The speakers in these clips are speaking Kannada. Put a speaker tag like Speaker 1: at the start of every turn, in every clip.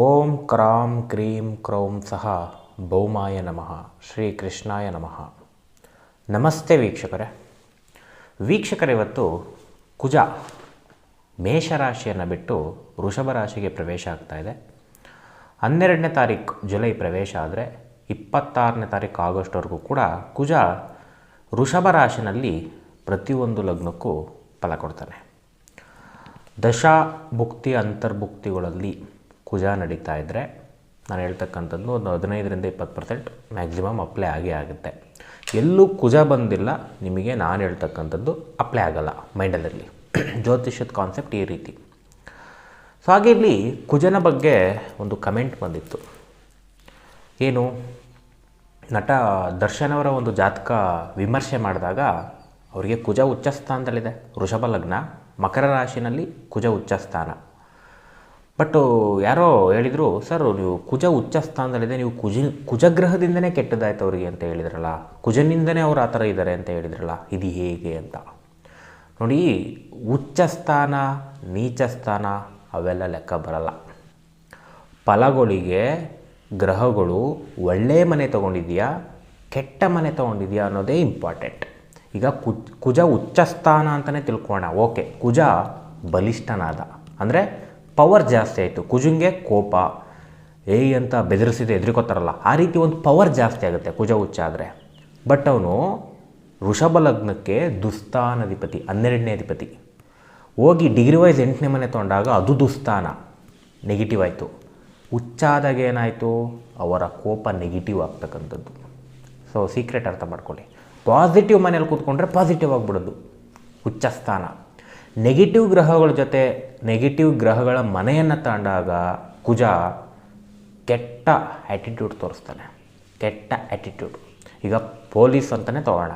Speaker 1: ಓಂ ಕ್ರಾಂ ಕ್ರೀಂ ಕ್ರೌಂ ಸಹ ಭೌಮಾಯ ನಮಃ ಶ್ರೀಕೃಷ್ಣಾಯ ನಮಃ. ನಮಸ್ತೆ ವೀಕ್ಷಕರೇ, ಇವತ್ತು ಕುಜ ಮೇಷರಾಶಿಯನ್ನು ಬಿಟ್ಟು ವೃಷಭ ರಾಶಿಗೆ ಪ್ರವೇಶ ಆಗ್ತಾ ಇದೆ. 12ನೇ ತಾರೀಕು ಜುಲೈ ಪ್ರವೇಶ ಆದರೆ 26ನೇ ತಾರೀಕು ಆಗಸ್ಟ್ವರೆಗೂ ಕೂಡ ಕುಜ ವೃಷಭ ರಾಶಿನಲ್ಲಿ ಪ್ರತಿಯೊಂದು ಲಗ್ನಕ್ಕೂ ಫಲ ಕೊಡ್ತಾನೆ. ದಶಾ ಭುಕ್ತಿ ಅಂತರ್ಭುಕ್ತಿಗಳಲ್ಲಿ ಕುಜ ನಡೀತಾ ಇದ್ದರೆ ನಾನು ಹೇಳ್ತಕ್ಕಂಥದ್ದು ಒಂದು 15ರಿಂದ 20% ಮ್ಯಾಕ್ಸಿಮಮ್ ಅಪ್ಲೈ ಆಗೇ ಆಗುತ್ತೆ. ಎಲ್ಲೂ ಕುಜ ಬಂದಿಲ್ಲ ನಿಮಗೆ ನಾನು ಹೇಳ್ತಕ್ಕಂಥದ್ದು ಅಪ್ಲೈ ಆಗಲ್ಲ. ಮೈಂಡಲ್ಲಿರಲಿ, ಜ್ಯೋತಿಷ್ಯದ ಕಾನ್ಸೆಪ್ಟ್ ಈ ರೀತಿ. ಸೊ ಹಾಗೆ ಇಲ್ಲಿ ಕುಜನ ಬಗ್ಗೆ ಒಂದು ಕಮೆಂಟ್ ಬಂದಿತ್ತು. ಏನು, ನಟ ದರ್ಶನ್ ಅವರ ಒಂದು ಜಾತಕ ವಿಮರ್ಶೆ ಮಾಡಿದಾಗ ಅವರಿಗೆ ಕುಜ ಉಚ್ಚ ಸ್ಥಾನದಲ್ಲಿದೆ. ವೃಷಭ ಲಗ್ನ, ಮಕರ ರಾಶಿನಲ್ಲಿ ಕುಜ ಉಚ್ಚ ಸ್ಥಾನ. ಬಟ್ ಯಾರೋ ಹೇಳಿದರು, ಸರ್ ನೀವು ಕುಜ ಉಚ್ಚ ಸ್ಥಾನದಲ್ಲಿದೆ, ನೀವು ಕುಜಗ್ರಹದಿಂದನೇ ಕೆಟ್ಟದಾಯ್ತು ಅವರಿಗೆ ಅಂತ ಹೇಳಿದ್ರಲ್ಲ, ಕುಜನಿಂದನೇ ಅವರು ಆ ಥರ ಇದ್ದಾರೆ ಅಂತ ಹೇಳಿದ್ರಲ್ಲ, ಇದು ಹೇಗೆ ಅಂತ ನೋಡಿ. ಉಚ್ಚ ಸ್ಥಾನ ನೀಚ ಸ್ಥಾನ ಅವೆಲ್ಲ ಲೆಕ್ಕ ಬರಲ್ಲ. ಫಲಗಳಿಗೆ ಗ್ರಹಗಳು ಒಳ್ಳೆಯ ಮನೆ ತೊಗೊಂಡಿದೆಯಾ ಕೆಟ್ಟ ಮನೆ ತೊಗೊಂಡಿದೆಯಾ ಅನ್ನೋದೇ ಇಂಪಾರ್ಟೆಂಟ್. ಈಗ ಕುಜ ಉಚ್ಚ ಸ್ಥಾನ ಅಂತಲೇ ತಿಳ್ಕೊಳ್ಳೋಣ. ಓಕೆ, ಕುಜ ಬಲಿಷ್ಠನಾದ ಅಂದರೆ ಪವರ್ ಜಾಸ್ತಿ ಆಯಿತು. ಕುಜಂಗೆ ಕೋಪ ಅಂತ ಬೆದರಿಸಿದೆ ಎದುರಿಕೋತಾರಲ್ಲ, ಆ ರೀತಿ ಒಂದು ಪವರ್ ಜಾಸ್ತಿ ಆಗುತ್ತೆ ಕುಜ ಉಚ್ಚ ಆದರೆ. ಬಟ್ ಅವನು ವೃಷಭ ಲಗ್ನಕ್ಕೆ ದುಸ್ಥಾನಾಧಿಪತಿ, 12ನೇ ಅಧಿಪತಿ. ಹೋಗಿ ಡಿಗ್ರಿ ವೈಸ್ 8ನೇ ಮನೆ ತೊಗೊಂಡಾಗ ಅದು ದುಸ್ಥಾನ, ನೆಗೆಟಿವ್ ಆಯಿತು. ಉಚ್ಚಾದಾಗ ಏನಾಯಿತು, ಅವರ ಕೋಪ ನೆಗೆಟಿವ್ ಆಗ್ತಕ್ಕಂಥದ್ದು. ಸೊ ಸೀಕ್ರೆಟ್ ಅರ್ಥ ಮಾಡ್ಕೊಳ್ಳಿ. ಪಾಸಿಟಿವ್ ಮನೇಲಿ ಕೂತ್ಕೊಂಡ್ರೆ ಪಾಸಿಟಿವ್ ಆಗಿಬಿಡೋದು ಉಚ್ಚ ಸ್ಥಾನ. ನೆಗೆಟಿವ್ ಗ್ರಹಗಳ ಜೊತೆ ನೆಗೆಟಿವ್ ಗ್ರಹಗಳ ಮನೆಯನ್ನು ತಗೊಂಡಾಗ ಕುಜ ಕೆಟ್ಟ ಆ್ಯಟಿಟ್ಯೂಡ್ ತೋರಿಸ್ತಾನೆ. ಕೆಟ್ಟ ಆ್ಯಟಿಟ್ಯೂಡ್. ಈಗ ಪೊಲೀಸ್ ಅಂತಲೇ ತೊಗೊಳ್ಳೋಣ.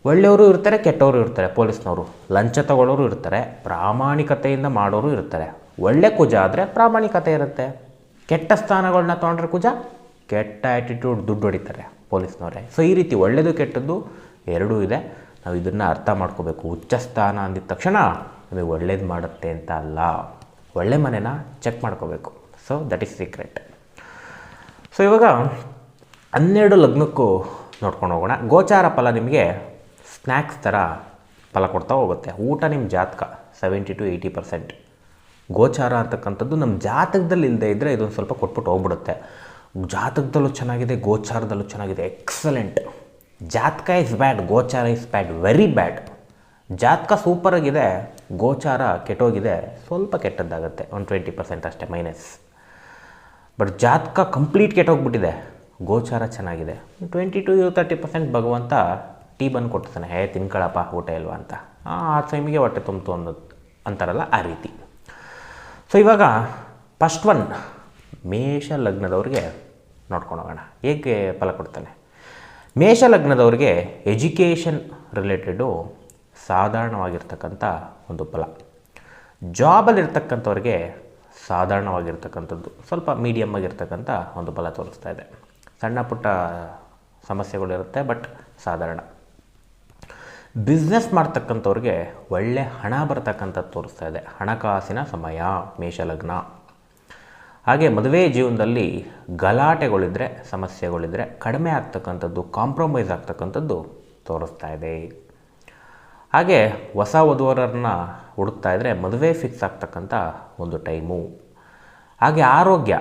Speaker 1: ಒಳ್ಳೆಯವರು ಇರ್ತಾರೆ, ಕೆಟ್ಟವರು ಇರ್ತಾರೆ. ಪೊಲೀಸ್ನವರು ಲಂಚ ತಗೊಳ್ಳೋರು ಇರ್ತಾರೆ, ಪ್ರಾಮಾಣಿಕತೆಯಿಂದ ಮಾಡೋರು ಇರ್ತಾರೆ. ಒಳ್ಳೆ ಕುಜ ಆದರೆ ಪ್ರಾಮಾಣಿಕತೆ ಇರುತ್ತೆ. ಕೆಟ್ಟ ಸ್ಥಾನಗಳನ್ನ ತೊಗೊಂಡ್ರೆ ಕುಜ ಕೆಟ್ಟ ಆ್ಯಟಿಟ್ಯೂಡ್, ದುಡ್ಡು ಹೊಡಿತಾರೆ ಪೊಲೀಸ್ನವರೇ. ಸೊ ಈ ರೀತಿ ಒಳ್ಳೆಯದು ಕೆಟ್ಟದ್ದು ಎರಡೂ ಇದೆ. ನಾವು ಇದನ್ನು ಅರ್ಥ ಮಾಡ್ಕೋಬೇಕು. ಉಚ್ಚ ಸ್ಥಾನ ಅಂದಿದ ತಕ್ಷಣ ನಮಗೆ ಒಳ್ಳೇದು ಮಾಡುತ್ತೆ ಅಂತ ಅಲ್ಲ, ಒಳ್ಳೆ ಮನೆನ ಚೆಕ್ ಮಾಡ್ಕೋಬೇಕು. So that is secret. So ಇವಾಗ 12 ಲಗ್ನಕ್ಕೂ ನೋಡ್ಕೊಂಡು ಹೋಗೋಣ. ಗೋಚಾರ ಫಲ ನಿಮಗೆ ಸ್ನ್ಯಾಕ್ಸ್ ಥರ ಫಲ ಕೊಡ್ತಾ ಹೋಗುತ್ತೆ. ಊಟ ನಿಮ್ಮ ಜಾತಕ 70 to 80%. ಗೋಚಾರ ಅಂತಕ್ಕಂಥದ್ದು ನಮ್ಮ ಜಾತಕದಲ್ಲಿ ಇಲ್ಲದೆ ಇದ್ದರೆ ಇದೊಂದು ಸ್ವಲ್ಪ ಕೊಟ್ಬಿಟ್ಟು ಹೋಗ್ಬಿಡುತ್ತೆ. ಜಾತಕದಲ್ಲೂ ಚೆನ್ನಾಗಿದೆ, ಗೋಚಾರದಲ್ಲೂ ಚೆನ್ನಾಗಿದೆ, ಎಕ್ಸಲೆಂಟ್. ಜಾತಕ ಇಸ್ ಬ್ಯಾಡ್, ಗೋಚಾರ ಇಸ್ ಬ್ಯಾಡ್, ವೆರಿ ಬ್ಯಾಡ್. ಜಾತಕ ಸೂಪರಾಗಿದೆ, ಗೋಚಾರ ಕೆಟ್ಟೋಗಿದೆ, ಸ್ವಲ್ಪ ಕೆಟ್ಟದ್ದಾಗುತ್ತೆ, ಒಂದು 20% ಅಷ್ಟೇ ಮೈನಸ್. ಬಟ್ ಜಾತಕ ಕಂಪ್ಲೀಟ್ ಕೆಟ್ಟೋಗ್ಬಿಟ್ಟಿದೆ, ಗೋಚಾರ ಚೆನ್ನಾಗಿದೆ, 20 to 30% ಭಗವಂತ ಟೀ ಬಂದು ಕೊಡ್ತಾನೆ. ತಿನ್ಕೊಳ್ಳಪ್ಪ ಊಟ ಇಲ್ವಾ ಅಂತ. ಆ ಟೈಮಿಗೆ ಹೊಟ್ಟೆ ತುಂಬಿತು ಅನ್ನೋದು ಅಂತಾರಲ್ಲ, ಆ ರೀತಿ. ಸೊ ಇವಾಗ ಫಸ್ಟ್ ಒನ್ ಮೇಷ ಲಗ್ನದವ್ರಿಗೆ ನೋಡ್ಕೊಂಡು ಹೋಗೋಣ ಹೇಗೆ ಫಲ ಕೊಡ್ತಾನೆ. ಮೇಷ ಲಗ್ನದವ್ರಿಗೆ ಎಜುಕೇಷನ್ ರಿಲೇಟೆಡು ಸಾಧಾರಣವಾಗಿರ್ತಕ್ಕಂಥ ಒಂದು ಫಲ. ಜಾಬಲ್ಲಿರ್ತಕ್ಕಂಥವ್ರಿಗೆ ಸಾಧಾರಣವಾಗಿರ್ತಕ್ಕಂಥದ್ದು, ಸ್ವಲ್ಪ ಮೀಡಿಯಮ್ ಆಗಿರ್ತಕ್ಕಂಥ ಒಂದು ಫಲ ತೋರಿಸ್ತಾ ಇದೆ. ಸಣ್ಣ ಪುಟ್ಟ ಸಮಸ್ಯೆಗಳಿರುತ್ತೆ, ಬಟ್ ಸಾಧಾರಣ. ಬಿಸ್ನೆಸ್ ಮಾಡ್ತಕ್ಕಂಥವ್ರಿಗೆ ಒಳ್ಳೆ ಹಣ ಬರ್ತಕ್ಕಂಥದ್ದು ತೋರಿಸ್ತಾ ಇದೆ. ಹಣಕಾಸಿನ ಸಮಯ ಮೇಷಲಗ್ನ. ಹಾಗೆ ಮದುವೆ ಜೀವನದಲ್ಲಿ ಗಲಾಟೆಗಳಿದ್ದರೆ, ಸಮಸ್ಯೆಗಳಿದ್ದರೆ ಕಡಿಮೆ ಆಗ್ತಕ್ಕಂಥದ್ದು, ಕಾಂಪ್ರಮೈಸ್ ಆಗ್ತಕ್ಕಂಥದ್ದು ತೋರಿಸ್ತಾ ಇದೆ. ಹಾಗೆ ಹೊಸ ವಧುವರನ್ನ ಹುಡುಕ್ತಾ ಇದ್ದರೆ ಮದುವೆ ಫಿಕ್ಸ್ ಆಗ್ತಕ್ಕಂಥ ಒಂದು ಟೈಮು. ಹಾಗೆ ಆರೋಗ್ಯ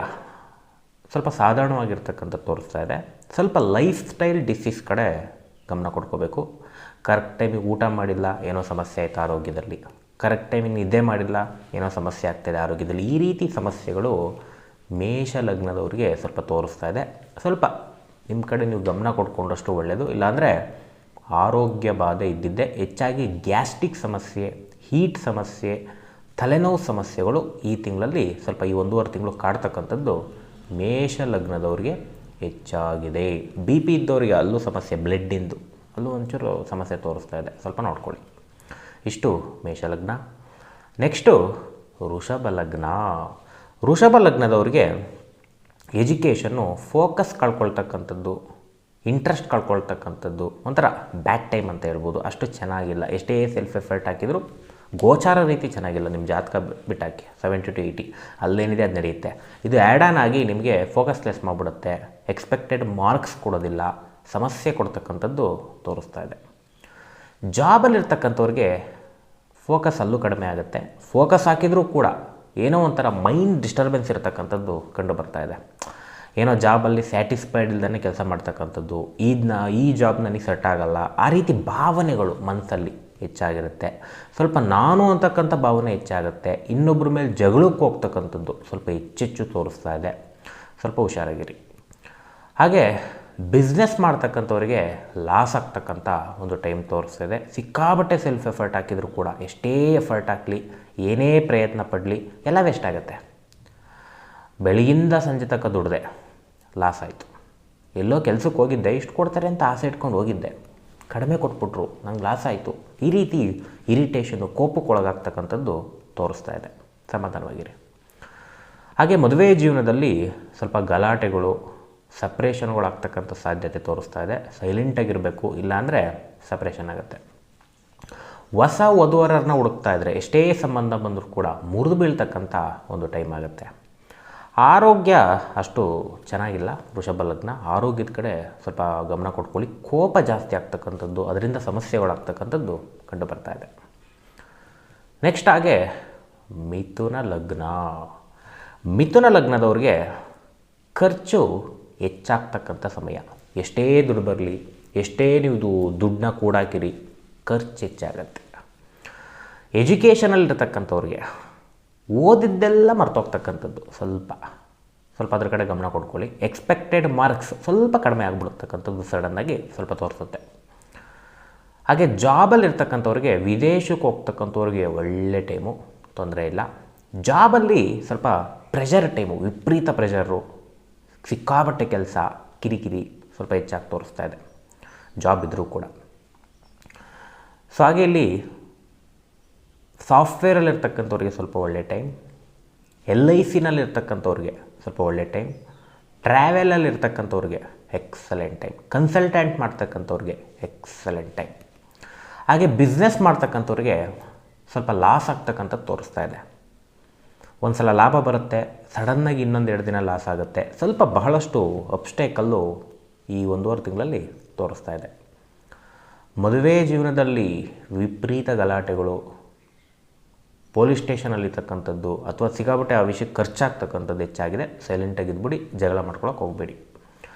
Speaker 1: ಸ್ವಲ್ಪ ಸಾಧಾರಣವಾಗಿರ್ತಕ್ಕಂಥದ್ದು ತೋರಿಸ್ತಾ ಇದೆ. ಸ್ವಲ್ಪ ಲೈಫ್ ಸ್ಟೈಲ್ ಡಿಸೀಸ್ ಕಡೆ ಗಮನ ಕೊಡ್ಕೋಬೇಕು. ಕರೆಕ್ಟ್ ಟೈಮಿಗೆ ಊಟ ಮಾಡಿಲ್ಲ, ಏನೋ ಸಮಸ್ಯೆ ಆಯಿತು ಆರೋಗ್ಯದಲ್ಲಿ. ಕರೆಕ್ಟ್ ಟೈಮಿಗೆ ನಿದ್ದೆ ಮಾಡಿಲ್ಲ, ಏನೋ ಸಮಸ್ಯೆ ಆಗ್ತಾಯಿದೆ ಆರೋಗ್ಯದಲ್ಲಿ. ಈ ರೀತಿ ಸಮಸ್ಯೆಗಳು ಮೇಷ ಲಗ್ನದವ್ರಿಗೆ ಸ್ವಲ್ಪ ತೋರಿಸ್ತಾ ಇದೆ. ಸ್ವಲ್ಪ ನಿಮ್ಮ ಕಡೆ ನೀವು ಗಮನ ಕೊಟ್ಕೊಂಡಷ್ಟು ಒಳ್ಳೆಯದು. ಇಲ್ಲಾಂದರೆ ಆರೋಗ್ಯ ಬಾಧೆ ಇದ್ದಿದ್ದೆ. ಹೆಚ್ಚಾಗಿ ಗ್ಯಾಸ್ಟ್ರಿಕ್ ಸಮಸ್ಯೆ, ಹೀಟ್ ಸಮಸ್ಯೆ, ತಲೆನೋವು ಸಮಸ್ಯೆಗಳು ಈ ತಿಂಗಳಲ್ಲಿ ಸ್ವಲ್ಪ ಈ 1.5 ತಿಂಗಳು ಕಾಡ್ತಕ್ಕಂಥದ್ದು ಮೇಷ ಲಗ್ನದವ್ರಿಗೆ ಹೆಚ್ಚಾಗಿದೆ. ಬಿ ಪಿ ಇದ್ದವರಿಗೆ ಅಲ್ಲೂ ಸಮಸ್ಯೆ, ಬ್ಲಡ್ಡಿಂದು ಅಲ್ಲೂ ಒಂಚೂರು ಸಮಸ್ಯೆ ತೋರಿಸ್ತಾ ಇದೆ, ಸ್ವಲ್ಪ ನೋಡ್ಕೊಳ್ಳಿ. ಇಷ್ಟು ಮೇಷ ಲಗ್ನ. ನೆಕ್ಸ್ಟು ವೃಷಭ ಲಗ್ನ. ವೃಷಭ ಲಗ್ನದವ್ರಿಗೆ ಎಜುಕೇಷನ್ನು ಫೋಕಸ್ ಕಳ್ಕೊಳ್ತಕ್ಕಂಥದ್ದು, ಇಂಟ್ರೆಸ್ಟ್ ಕಳ್ಕೊಳ್ತಕ್ಕಂಥದ್ದು ಒಂಥರ ಬ್ಯಾಡ್ ಟೈಮ್ ಅಂತ ಹೇಳ್ಬೋದು. ಅಷ್ಟು ಚೆನ್ನಾಗಿಲ್ಲ. ಎಷ್ಟೇ ಸೆಲ್ಫ್ ಎಫರ್ಟ್ ಹಾಕಿದರೂ ಗೋಚಾರ ರೀತಿ ಚೆನ್ನಾಗಿಲ್ಲ, ನಿಮ್ಮ ಜಾತಕ ಬಿಟ್ಟಾಕಿ 70 to 80 ಅಲ್ಲೇನಿದೆ ಅದು ನಡೆಯುತ್ತೆ. ಇದು ಆ್ಯಡ್ ಆನ್ ಆಗಿ ನಿಮಗೆ ಫೋಕಸ್ಲೆಸ್ ಮಾಡಿಬಿಡುತ್ತೆ, ಎಕ್ಸ್ಪೆಕ್ಟೆಡ್ ಮಾರ್ಕ್ಸ್ ಕೊಡೋದಿಲ್ಲ, ಸಮಸ್ಯೆ ಕೊಡ್ತಕ್ಕಂಥದ್ದು ತೋರಿಸ್ತಾ ಇದೆ. ಜಾಬಲ್ಲಿರ್ತಕ್ಕಂಥವ್ರಿಗೆ ಫೋಕಸ್ ಅಲ್ಲೂ ಕಡಿಮೆ ಆಗುತ್ತೆ. ಫೋಕಸ್ ಹಾಕಿದರೂ ಕೂಡ ಏನೋ ಒಂಥರ ಮೈಂಡ್ ಡಿಸ್ಟರ್ಬೆನ್ಸ್ ಇರತಕ್ಕಂಥದ್ದು ಕಂಡು ಬರ್ತಾ ಇದೆ. ಏನೋ ಜಾಬಲ್ಲಿ ಸ್ಯಾಟಿಸ್ಫೈಡ್ ಇಲ್ದೇ ಕೆಲಸ ಮಾಡ್ತಕ್ಕಂಥದ್ದು, ಈ ಜಾಬ್ ನನಗೆ ಸೆಟ್ ಆಗಲ್ಲ, ಆ ರೀತಿ ಭಾವನೆಗಳು ಮನಸ್ಸಲ್ಲಿ ಹೆಚ್ಚಾಗಿರುತ್ತೆ. ಸ್ವಲ್ಪ ನಾನು ಅಂತಕ್ಕಂಥ ಭಾವನೆ ಹೆಚ್ಚಾಗುತ್ತೆ. ಇನ್ನೊಬ್ಬರ ಮೇಲೆ ಜಗಳಕ್ಕೆ ಹೋಗ್ತಕ್ಕಂಥದ್ದು ಸ್ವಲ್ಪ ಹೆಚ್ಚೆಚ್ಚು ತೋರಿಸ್ತಾ ಇದೆ. ಸ್ವಲ್ಪ ಹುಷಾರಾಗಿರಿ. ಹಾಗೆ ಬಿಸ್ನೆಸ್ ಮಾಡ್ತಕ್ಕಂಥವ್ರಿಗೆ ಲಾಸ್ ಆಗ್ತಕ್ಕಂಥ ಒಂದು ಟೈಮ್ ತೋರಿಸ್ತಿದೆ. ಸಿಕ್ಕಾಬಟ್ಟೆ ಸೆಲ್ಫ್ ಎಫರ್ಟ್ ಹಾಕಿದರೂ ಕೂಡ, ಎಷ್ಟೇ ಎಫರ್ಟ್ ಹಾಕಲಿ, ಏನೇ ಪ್ರಯತ್ನ ಪಡಲಿ, ಎಲ್ಲ ವೇಸ್ಟ್ ಆಗುತ್ತೆ. ಬೆಳಗಿಂದ ಸಂಜೆ ತನಕ ದುಡ್ದೆ, ಲಾಸ್ ಆಯಿತು. ಎಲ್ಲೋ ಕೆಲಸಕ್ಕೆ ಹೋಗಿದ್ದೆ, ಇಷ್ಟು ಕೊಡ್ತಾರೆ ಅಂತ ಆಸೆ ಇಟ್ಕೊಂಡು ಹೋಗಿದ್ದೆ, ಕಡಿಮೆ ಕೊಟ್ಬಿಟ್ರು, ನಂಗೆ ಲಾಸ್ ಆಯಿತು. ಈ ರೀತಿ ಇರಿಟೇಷನ್ನು, ಕೋಪಕ್ಕೊಳಗಾಗ್ತಕ್ಕಂಥದ್ದು ತೋರಿಸ್ತಾ ಇದೆ. ಸಮಾಧಾನವಾಗಿರಿ. ಹಾಗೆ ಮದುವೆ ಜೀವನದಲ್ಲಿ ಸ್ವಲ್ಪ ಗಲಾಟೆಗಳು, ಸಪ್ರೇಷನ್ಗಳಾಗ್ತಕ್ಕಂಥ ಸಾಧ್ಯತೆ ತೋರಿಸ್ತಾ ಇದೆ. ಸೈಲೆಂಟಾಗಿರಬೇಕು, ಇಲ್ಲಾಂದರೆ ಸಪ್ರೇಷನ್ ಆಗುತ್ತೆ. ಹೊಸ ವಧುವರರನ್ನ ಹುಡುಕ್ತಾ ಇದ್ದರೆ, ಎಷ್ಟೇ ಸಂಬಂಧ ಬಂದರೂ ಕೂಡ ಮುರಿದು ಬೀಳ್ತಕ್ಕಂಥ ಒಂದು ಟೈಮ್ ಆಗುತ್ತೆ. ಆರೋಗ್ಯ ಅಷ್ಟು ಚೆನ್ನಾಗಿಲ್ಲ. ವೃಷಭ ಲಗ್ನ ಆರೋಗ್ಯದ ಕಡೆ ಸ್ವಲ್ಪ ಗಮನ ಕೊಟ್ಕೊಳ್ಳಿ. ಕೋಪ ಜಾಸ್ತಿ ಆಗ್ತಕ್ಕಂಥದ್ದು, ಅದರಿಂದ ಸಮಸ್ಯೆಗಳಾಗ್ತಕ್ಕಂಥದ್ದು ಕಂಡು ಬರ್ತಾ ಇದೆ. ನೆಕ್ಸ್ಟ್ ಹಾಗೆ ಮಿಥುನ ಲಗ್ನ. ಮಿಥುನ ಲಗ್ನದವ್ರಿಗೆ ಖರ್ಚು ಹೆಚ್ಚಾಗ್ತಕ್ಕಂಥ ಸಮಯ. ಎಷ್ಟೇ ದುಡ್ಡು ಬರಲಿ, ಎಷ್ಟೇ ನೀವು ದುಡ್ಡನ್ನ ಕೂಡಾಕಿರಿ, ಖರ್ಚು ಹೆಚ್ಚಾಗತ್ತೆ. ಎಜುಕೇಷನಲ್ಲಿರ್ತಕ್ಕಂಥವ್ರಿಗೆ ಓದಿದ್ದೆಲ್ಲ ಮರ್ತೋಗ್ತಕ್ಕಂಥದ್ದು, ಸ್ವಲ್ಪ ಅದ್ರ ಕಡೆ ಗಮನ ಕೊಡ್ಕೊಳ್ಳಿ. ಎಕ್ಸ್ಪೆಕ್ಟೆಡ್ ಮಾರ್ಕ್ಸ್ ಸ್ವಲ್ಪ ಕಡಿಮೆ ಆಗಿಬಿಡ್ತಕ್ಕಂಥದ್ದು ಸಡನ್ನಾಗಿ ಸ್ವಲ್ಪ ತೋರಿಸುತ್ತೆ. ಹಾಗೆ ಜಾಬಲ್ಲಿರ್ತಕ್ಕಂಥವ್ರಿಗೆ, ವಿದೇಶಕ್ಕೆ ಹೋಗ್ತಕ್ಕಂಥವ್ರಿಗೆ ಒಳ್ಳೆ ಟೈಮು, ತೊಂದರೆ ಇಲ್ಲ. ಜಾಬಲ್ಲಿ ಸ್ವಲ್ಪ ಪ್ರೆಷರ್ ಟೈಮು, ವಿಪರೀತ ಪ್ರೆಷರು, ಸಿಕ್ಕಾಬಟ್ಟೆ ಕೆಲಸ, ಕಿರಿಕಿರಿ ಸ್ವಲ್ಪ ಹೆಚ್ಚಾಗಿ ತೋರಿಸ್ತಾ ಇದೆ ಜಾಬ್ ಇದ್ದರೂ ಕೂಡ. ಸೊ ಹಾಗೆ ಇಲ್ಲಿ ಸಾಫ್ಟ್ವೇರಲ್ಲಿರ್ತಕ್ಕಂಥವ್ರಿಗೆ ಸ್ವಲ್ಪ ಒಳ್ಳೆ ಟೈಮ್, LICನಲ್ಲಿರ್ತಕ್ಕಂಥವ್ರಿಗೆ ಸ್ವಲ್ಪ ಒಳ್ಳೆ ಟೈಮ್, ಟ್ರಾವೆಲಲ್ಲಿರ್ತಕ್ಕಂಥವ್ರಿಗೆ ಎಕ್ಸಲೆಂಟ್ ಟೈಮ್, ಕನ್ಸಲ್ಟೆಂಟ್ ಮಾಡ್ತಕ್ಕಂಥವ್ರಿಗೆ ಎಕ್ಸಲೆಂಟ್ ಟೈಮ್. ಹಾಗೆ ಬಿಸ್ನೆಸ್ ಮಾಡ್ತಕ್ಕಂಥವ್ರಿಗೆ ಸ್ವಲ್ಪ ಲಾಸ್ ಆಗ್ತಕ್ಕಂಥದ್ದು ತೋರಿಸ್ತಾ ಇದೆ. ಒಂದು ಸಲ ಲಾಭ ಬರುತ್ತೆ, ಸಡನ್ನಾಗಿ ಇನ್ನೊಂದು 2 ದಿನ ಲಾಸ್ ಆಗುತ್ತೆ. ಸ್ವಲ್ಪ ಬಹಳಷ್ಟು ಅಬ್ಸ್ಟೇಕಲ್ಲು ಈ 1.5 ತಿಂಗಳಲ್ಲಿ ತೋರಿಸ್ತಾ ಇದೆ. ಮದುವೆ ಜೀವನದಲ್ಲಿ ವಿಪರೀತ ಗಲಾಟೆಗಳು, ಪೊಲೀಸ್ ಸ್ಟೇಷನಲ್ಲಿರ್ತಕ್ಕಂಥದ್ದು ಅಥವಾ ಸಿಕ್ಕಾಬಟ್ಟೆ ಆ ವಿಷಯಕ್ಕೆ ಖರ್ಚಾಗ್ತಕ್ಕಂಥದ್ದು ಹೆಚ್ಚಾಗಿದೆ. ಸೈಲೆಂಟಾಗಿದ್ಬಿಡಿ, ಜಗಳ ಮಾಡ್ಕೊಳಕ್ಕೆ ಹೋಗಬೇಡಿ.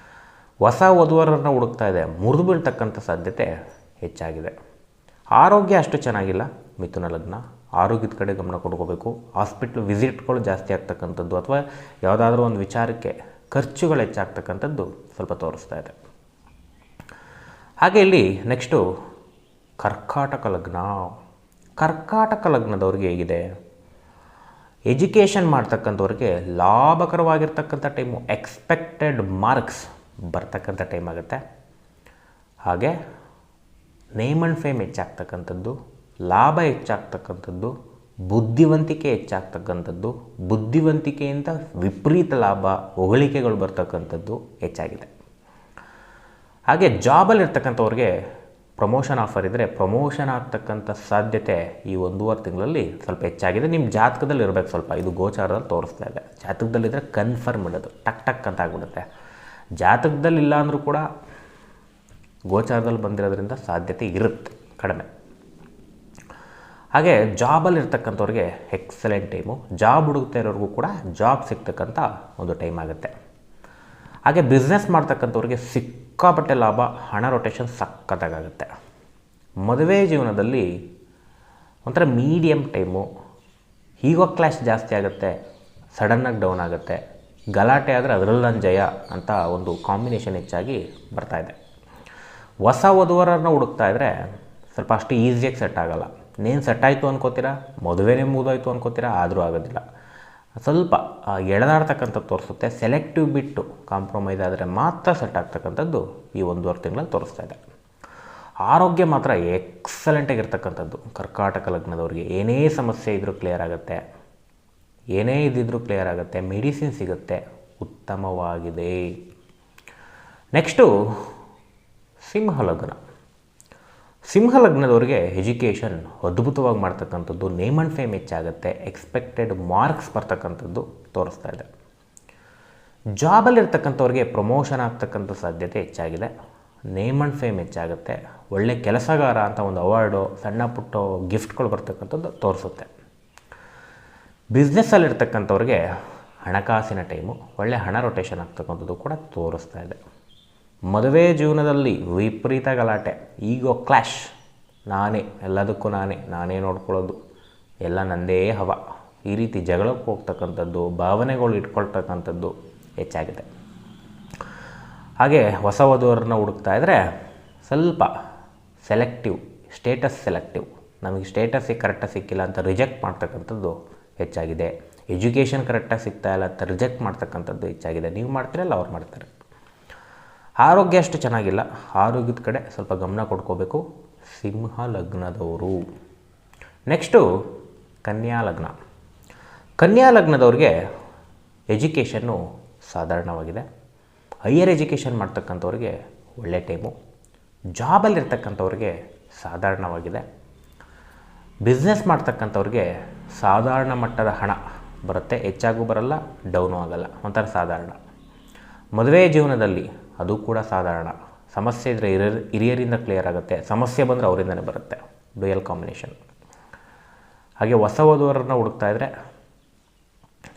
Speaker 1: ಹೊಸ ವಧುವರರನ್ನ ಹುಡುಕ್ತಾ ಇದೆ, ಮುರಿದು ಬೀಳ್ತಕ್ಕಂಥ ಸಾಧ್ಯತೆ ಹೆಚ್ಚಾಗಿದೆ. ಆರೋಗ್ಯ ಅಷ್ಟು ಚೆನ್ನಾಗಿಲ್ಲ. ಮಿಥುನ ಲಗ್ನ ಆರೋಗ್ಯದ ಕಡೆ ಗಮನ ಕೊಡ್ಕೋಬೇಕು. ಹಾಸ್ಪಿಟ್ಲ್ ವಿಸಿಟ್ಗಳು ಜಾಸ್ತಿ ಆಗ್ತಕ್ಕಂಥದ್ದು ಅಥವಾ ಯಾವುದಾದ್ರೂ ಒಂದು ವಿಚಾರಕ್ಕೆ ಖರ್ಚುಗಳು ಹೆಚ್ಚಾಗ್ತಕ್ಕಂಥದ್ದು ಸ್ವಲ್ಪ ತೋರಿಸ್ತಾ ಇದೆ. ಹಾಗೆ ಇಲ್ಲಿ ನೆಕ್ಸ್ಟು ಕರ್ಕಾಟಕ ಲಗ್ನ. ಕರ್ಕಾಟಕ ಲಗ್ನದವ್ರಿಗೆ ಹೇಗಿದೆ? ಎಜುಕೇಷನ್ ಮಾಡ್ತಕ್ಕಂಥವ್ರಿಗೆ ಲಾಭಕರವಾಗಿರ್ತಕ್ಕಂಥ ಟೈಮು, ಎಕ್ಸ್ಪೆಕ್ಟೆಡ್ ಮಾರ್ಕ್ಸ್ ಬರ್ತಕ್ಕಂಥ ಟೈಮ್ ಆಗುತ್ತೆ. ಹಾಗೆ ನೇಮ್ ಆ್ಯಂಡ್ ಫೇಮ್ ಹೆಚ್ಚಾಗ್ತಕ್ಕಂಥದ್ದು, ಲಾಭ ಹೆಚ್ಚಾಗ್ತಕ್ಕಂಥದ್ದು, ಬುದ್ಧಿವಂತಿಕೆ ಹೆಚ್ಚಾಗ್ತಕ್ಕಂಥದ್ದು, ಬುದ್ಧಿವಂತಿಕೆಯಿಂದ ವಿಪರೀತ ಲಾಭ, ಹೊಗಳಿಕೆಗಳು ಬರ್ತಕ್ಕಂಥದ್ದು ಹೆಚ್ಚಾಗಿದೆ. ಹಾಗೆ ಜಾಬಲ್ಲಿರ್ತಕ್ಕಂಥವ್ರಿಗೆ ಪ್ರಮೋಷನ್ ಆಫರ್ ಇದ್ದರೆ ಪ್ರಮೋಷನ್ ಆಗ್ತಕ್ಕಂಥ ಸಾಧ್ಯತೆ ಈ 1.5 ತಿಂಗಳಲ್ಲಿ ಸ್ವಲ್ಪ ಹೆಚ್ಚಾಗಿದೆ. ನಿಮ್ಮ ಜಾತಕದಲ್ಲಿ ಇರಬೇಕು ಸ್ವಲ್ಪ, ಇದು ಗೋಚಾರದಲ್ಲಿ ತೋರಿಸ್ತಾ ಇದೆ. ಜಾತಕದಲ್ಲಿದ್ದರೆ ಕನ್ಫರ್ಮ್ ಇಡೋದು, ಟಕ್ ಅಂತ ಆಗಿಬಿಡುತ್ತೆ. ಜಾತಕದಲ್ಲಿ ಇಲ್ಲ ಅಂದರೂ ಕೂಡ ಗೋಚಾರದಲ್ಲಿ ಬಂದಿರೋದ್ರಿಂದ ಸಾಧ್ಯತೆ ಇರುತ್ತೆ ಕಡಿಮೆ. ಹಾಗೆ ಜಾಬಲ್ಲಿರ್ತಕ್ಕಂಥವ್ರಿಗೆ ಎಕ್ಸಲೆಂಟ್ ಟೈಮು, ಜಾಬ್ ಹುಡುಕ್ತಾ ಇರೋರಿಗೂ ಕೂಡ ಜಾಬ್ ಸಿಗ್ತಕ್ಕಂಥ ಒಂದು ಟೈಮ್ ಆಗುತ್ತೆ. ಹಾಗೆ ಬಿಸ್ನೆಸ್ ಮಾಡ್ತಕ್ಕಂಥವ್ರಿಗೆ ಸಿಕ್ಕಾಪಟ್ಟೆ ಲಾಭ, ಹಣ ರೊಟೇಷನ್ ಸಖತ್ತಾಗುತ್ತೆ. ಮದುವೆ ಜೀವನದಲ್ಲಿ ಒಂಥರ ಮೀಡಿಯಮ್ ಟೈಮು, ಈಗೋ ಕ್ಲಾಶ್ ಜಾಸ್ತಿ ಆಗುತ್ತೆ, ಸಡನ್ನಾಗಿ ಡೌನ್ ಆಗುತ್ತೆ. ಗಲಾಟೆ ಆದರೆ ಅದರಲ್ಲಿ ನನ್ನ ಜಯ ಅಂತ ಒಂದು ಕಾಂಬಿನೇಷನ್ ಹೆಚ್ಚಾಗಿ ಬರ್ತಾಯಿದೆ. ಹೊಸ ವಧುವರನ್ನ ಹುಡುಕ್ತಾ ಇದ್ದರೆ ಸ್ವಲ್ಪ ಅಷ್ಟು ಈಸಿಯಾಗಿ ಸೆಟ್ ಆಗೋಲ್ಲ. ನೇನು ಸೆಟ್ ಆಯಿತು ಅನ್ಕೋತೀರಾ, ಮದುವೆನೇ ಮುಗಿದೋಯ್ತು ಅನ್ಕೋತೀರಾ, ಆದರೂ ಆಗೋದಿಲ್ಲ. ಸ್ವಲ್ಪ ಎಳೆದಾಡ್ತಕ್ಕಂಥದ್ದು ತೋರಿಸುತ್ತೆ. ಸೆಲೆಕ್ಟಿವ್ ಬಿಟ್ಟು ಕಾಂಪ್ರಮೈಸ್ ಆದರೆ ಮಾತ್ರ ಸೆಟ್ ಆಗ್ತಕ್ಕಂಥದ್ದು ಈ 1.5 ತಿಂಗಳಲ್ಲಿ ತೋರಿಸ್ತಾ ಇದೆ. ಆರೋಗ್ಯ ಮಾತ್ರ ಎಕ್ಸಲೆಂಟಾಗಿರ್ತಕ್ಕಂಥದ್ದು. ಕರ್ಕಾಟಕ ಲಗ್ನದವ್ರಿಗೆ ಏನೇ ಸಮಸ್ಯೆ ಇದ್ದರೂ ಕ್ಲಿಯರ್ ಆಗುತ್ತೆ, ಏನೇ ಇದ್ದಿದ್ರೂ ಕ್ಲಿಯರ್ ಆಗುತ್ತೆ, ಮೆಡಿಸಿನ್ ಸಿಗುತ್ತೆ, ಉತ್ತಮವಾಗಿದೆ. ನೆಕ್ಸ್ಟು ಸಿಂಹ ಲಗ್ನ. ಸಿಂಹ ಲಗ್ನದವ್ರಿಗೆ ಎಜುಕೇಷನ್ ಅದ್ಭುತವಾಗಿ ಮಾಡ್ತಕ್ಕಂಥದ್ದು, ನೇಮ್ ಆ್ಯಂಡ್ ಫೇಮ್ ಹೆಚ್ಚಾಗುತ್ತೆ, ಎಕ್ಸ್ಪೆಕ್ಟೆಡ್ ಮಾರ್ಕ್ಸ್ ಬರ್ತಕ್ಕಂಥದ್ದು ತೋರಿಸ್ತಾ ಇದೆ. ಜಾಬಲ್ಲಿರ್ತಕ್ಕಂಥವ್ರಿಗೆ ಪ್ರಮೋಷನ್ ಆಗ್ತಕ್ಕಂಥ ಸಾಧ್ಯತೆ ಹೆಚ್ಚಾಗಿದೆ, ನೇಮ್ ಆ್ಯಂಡ್ ಫೇಮ್ ಹೆಚ್ಚಾಗುತ್ತೆ, ಒಳ್ಳೆ ಕೆಲಸಗಾರ ಅಂತ ಒಂದು ಅವಾರ್ಡು, ಸಣ್ಣ ಪುಟ್ಟ ಗಿಫ್ಟ್ಗಳು ಬರ್ತಕ್ಕಂಥದ್ದು ತೋರಿಸುತ್ತೆ. ಬಿಸ್ನೆಸ್ಸಲ್ಲಿರ್ತಕ್ಕಂಥವ್ರಿಗೆ ಹಣಕಾಸಿನ ಟೈಮು, ಒಳ್ಳೆ ಹಣ ರೊಟೇಷನ್ ಆಗ್ತಕ್ಕಂಥದ್ದು ಕೂಡ ತೋರಿಸ್ತಾ ಇದೆ. ಮದುವೆ ಜೀವನದಲ್ಲಿ ವಿಪರೀತ ಗಲಾಟೆ, ಈಗೋ ಕ್ಲಾಶ್, ಎಲ್ಲದಕ್ಕೂ ನಾನೇ ನೋಡ್ಕೊಳ್ಳೋದು, ಎಲ್ಲ ನಂದೇ ಹವ, ಈ ರೀತಿ ಜಗಳಕ್ಕೆ ಹೋಗ್ತಕ್ಕಂಥದ್ದು, ಭಾವನೆಗಳು ಇಟ್ಕೊಳ್ತಕ್ಕಂಥದ್ದು ಹೆಚ್ಚಾಗಿದೆ. ಹಾಗೆ ಹೊಸ ವಧುವರನ್ನ ಹುಡುಕ್ತಾ ಇದ್ದರೆ ಸ್ವಲ್ಪ ಸ್ಟೇಟಸ್ ಸೆಲೆಕ್ಟಿವ್, ನಮಗೆ ಸ್ಟೇಟಸ್ಸಿಗೆ ಕರೆಕ್ಟಾಗಿ ಸಿಕ್ಕಿಲ್ಲ ಅಂತ ರಿಜೆಕ್ಟ್ ಮಾಡ್ತಕ್ಕಂಥದ್ದು ಹೆಚ್ಚಾಗಿದೆ. ಎಜುಕೇಷನ್ ಕರೆಕ್ಟಾಗಿ ಸಿಗ್ತಾ ಇಲ್ಲ ಅಂತ ರಿಜೆಕ್ಟ್ ಮಾಡ್ತಕ್ಕಂಥದ್ದು ಹೆಚ್ಚಾಗಿದೆ. ನೀವು ಮಾಡ್ತೀರಲ್ಲ, ಅವ್ರು ಮಾಡ್ತಾರೆ. ಆರೋಗ್ಯ ಅಷ್ಟು ಚೆನ್ನಾಗಿಲ್ಲ, ಆರೋಗ್ಯದ ಕಡೆ ಸ್ವಲ್ಪ ಗಮನ ಕೊಡ್ಕೋಬೇಕು ಸಿಂಹ ಲಗ್ನದವರು. ನೆಕ್ಸ್ಟು ಕನ್ಯಾ ಲಗ್ನ. ಕನ್ಯಾ ಲಗ್ನದವ್ರಿಗೆ ಎಜುಕೇಷನ್ನು ಸಾಧಾರಣವಾಗಿದೆ, ಹೈಯರ್ ಎಜುಕೇಷನ್ ಮಾಡ್ತಕ್ಕಂಥವ್ರಿಗೆ ಒಳ್ಳೆ ಟೈಮು, ಜಾಬಲ್ಲಿರ್ತಕ್ಕಂಥವ್ರಿಗೆ ಸಾಧಾರಣವಾಗಿದೆ, ಬಿಸ್ನೆಸ್ ಮಾಡ್ತಕ್ಕಂಥವ್ರಿಗೆ ಸಾಧಾರಣ ಮಟ್ಟದ ಹಣ ಬರುತ್ತೆ, ಹೆಚ್ಚಾಗೂ ಬರಲ್ಲ, ಡೌನು ಆಗಲ್ಲ, ಒಂಥರ ಸಾಧಾರಣ. ಮದುವೆ ಜೀವನದಲ್ಲಿ ಅದು ಕೂಡ ಸಾಧಾರಣ, ಸಮಸ್ಯೆ ಇದ್ದರೆ ಹಿರಿಯರಿಂದ ಕ್ಲಿಯರ್ ಆಗುತ್ತೆ, ಸಮಸ್ಯೆ ಬಂದರೆ ಅವರಿಂದನೇ ಬರುತ್ತೆ, ಡ್ಯುಯಲ್ ಕಾಂಬಿನೇಷನ್. ಹಾಗೆ ಹೊಸ ವಧುವರನ್ನ ಹುಡುಕ್ತಾ ಇದ್ದರೆ